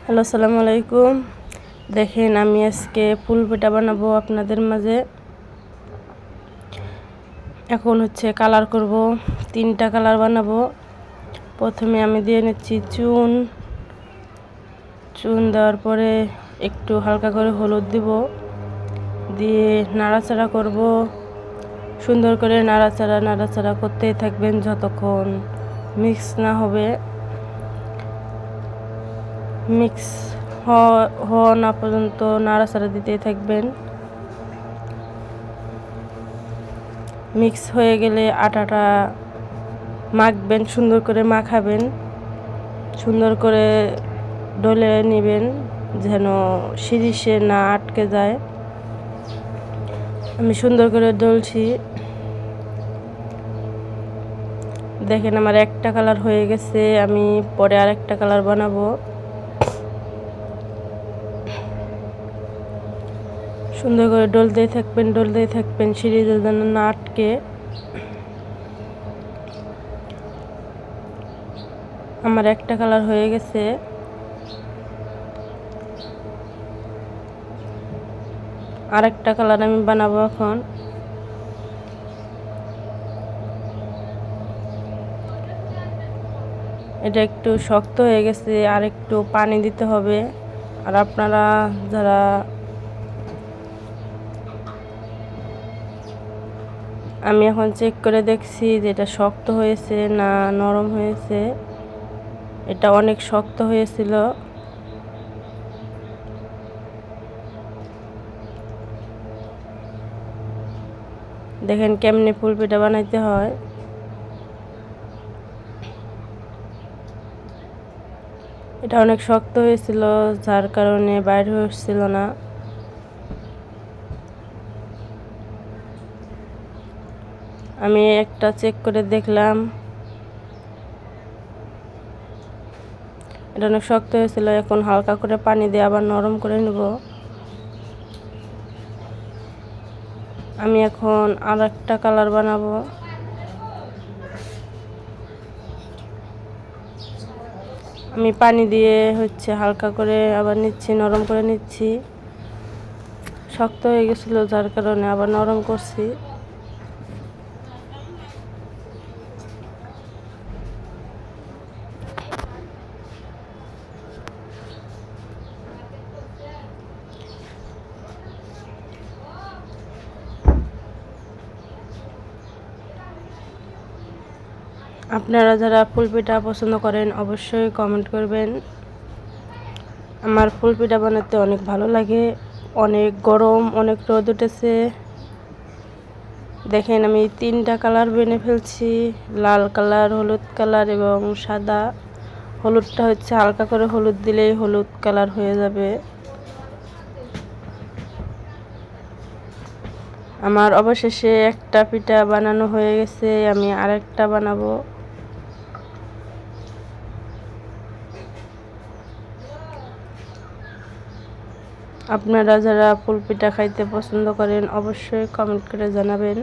Hello, আসসালামু আলাইকুম। দেখেন আমি আজকে ফুল পিঠা বানাবো আপনাদের মাঝে। এখন কালার করব, 3টা কালার বানাবো। প্রথমে আমি দিয়ে নিচ্ছি চুন দেওয়ার পরে একটু হালকা করে হলুদ দিব, দিয়ে নাড়াচাড়া করব। সুন্দর করে নাড়াচাড়া করতেই থাকবেন যতক্ষণ মিক্স না হবে। মিক্স হওয়া না পর্যন্ত নাড়াচাড়া দিতেই থাকবেন। মিক্স হয়ে গেলে আটাটা মাখবেন, সুন্দর করে মাখাবেন, সুন্দর করে ডলে নেবেন যেন শিরিষে না আটকে যায়। আমি সুন্দর করে ডলছি। দেখেন আমার একটা কালার হয়ে গেছে, আমি পরে আরেকটা কালার বানাবো। সুন্দর করে ডলতেই থাকবেন সিরিজের যেন না আটকে। আমার একটা কালার হয়ে গেছে। আরেকটা কালার আমি বানাবো এখন। এটা একটু শক্ত হয়ে গেছে, আর একটু পানি দিতে হবে। আর আপনারা যারা আমি এখন চেক করে দেখছি যে এটা শক্ত হয়েছে না নরম হয়েছে। এটা অনেক শক্ত হয়েছিল। দেখেন কেমনে ফুল পিঠা বানাইতে হয়। এটা অনেক শক্ত হয়েছিল, যার কারণে বাইরে হচ্ছিল না। আমি একটা চেক করে দেখলাম, এটা অনেক শক্ত হয়েছিল। এখন হালকা করে পানি দিয়ে আবার নরম করে নেব। আমি এখন আর একটা কালার বানাবো। আমি পানি দিয়ে হালকা করে আবার নিচ্ছি, নরম করে নিচ্ছি। শক্ত হয়ে গেছিলো যার কারণে আবার নরম করছি। আপনারা যারা ফুল পিঠা পছন্দ করেন অবশ্যই কমেন্ট করবেন। আমার ফুল পিঠা বানাতে অনেক ভালো লাগে। অনেক গরম, অনেক রোদ উঠেছে। দেখেন আমি 3টা কালার বেনে ফেলছি, লাল কালার, হলুদ কালার এবং সাদা। হলুদটা হালকা করে হলুদ দিলেই হলুদ কালার হয়ে যাবে। আমার অবশেষে একটা পিঠা বানানো হয়ে গেছে, আমি আরেকটা বানাবো। আপনারা যারা ফুল পিঠা খাইতে পছন্দ করেন অবশ্যই কমেন্ট করে জানাবেন।